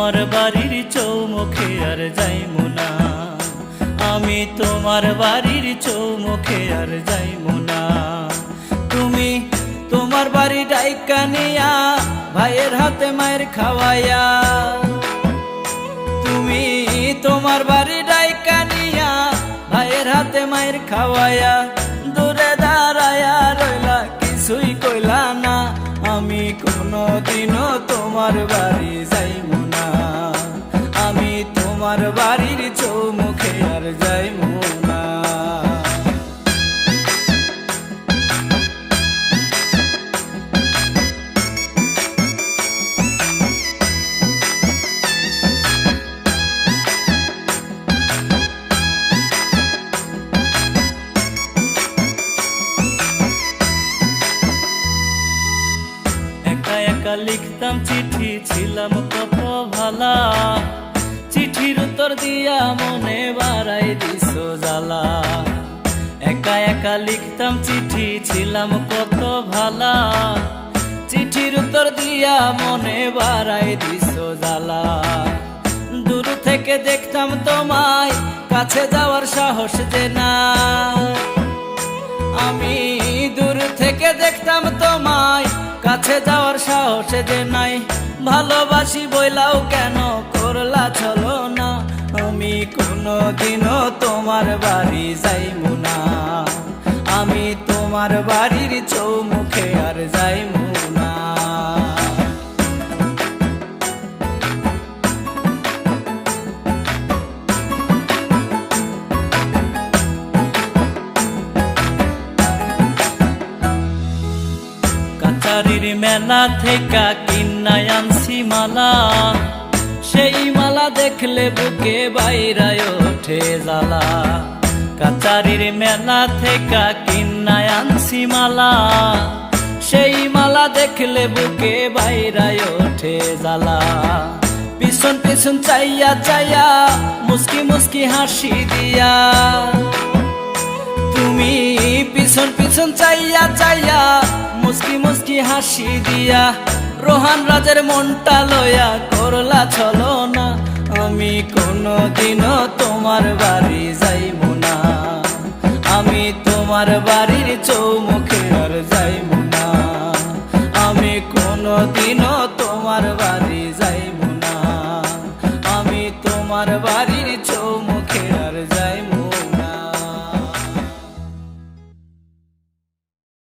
তোমার বাড়ির চৌমুখে আর যাইমু না, আমি তোমার বাড়ির চৌমুখে আর যাইমু না। তুমি তোমার বাড়ি ডাইকা নিয়া ভাইয়ের হাতে মায়ের খাওয়াইয়া, তুমি তোমার বাড়ি ডাইকা নিয়া ভাইয়ের হাতে মায়ের খাওয়াইয়া, দূরে দাঁড়ায়া রইলা কিছুই কইলা না। আমি কোনদিনও তোমার বাড়ি যাইমু না, আমি তোমার বাড়ির চৌমুখে আর যাইমু না। একা একা লিখতাম চিঠি, ছিলাম কত ভালা, চিঠির উত্তর দিয়া মনে বাড়াই দিছো জ্বালা। একা একা লিখতাম চিঠি, ছিলাম কত ভালা, চিঠির উত্তর দিয়া মনে বাড়াই দিছো জ্বালা। দূর থেকে দেখতাম তোমায়, কাছে যাওয়ার সাহস যে না। আমি দূর থেকে দেখতাম তোমায়, কাছে যাওয়ার সাহস যে নাই। ভালোবাসি বইলাও কেন করলা চলো না, আমি কোনদিনও তোমার বাড়ি যাইমু না, আমি তোমার বাড়ির চৌমুখে আর যাইমু না। কাছারির মেলা থেকে কিনায় আনছি মালা, সেই মালা দেখলে বুকে বাইরায় ওঠে জ্বালা। কাছারির মেলা থেকে কিনায় আনছি মালা, সেই মালা দেখলে বুকে বাইরায় ওঠে জ্বালা। পিছন পিছন চাইয়া চাইয়া মুস্কি মুস্কি হাসি দিয়া, তুমি পিছন পিছন চাইয়া চাইয়া মুস্কি মুস্কি হাসি দিয়া, রোহান রাজের মনটা লয়া করলা চলো না। আমি কোনদিনও তোমার বাড়ি যাইমু না, আমি তোমার বাড়ির চৌমুখে আর যাইমু না, আমি কোনদিনও তোমার বাড়ি যাইমু না, আমি তোমার বাড়ির চৌমুখে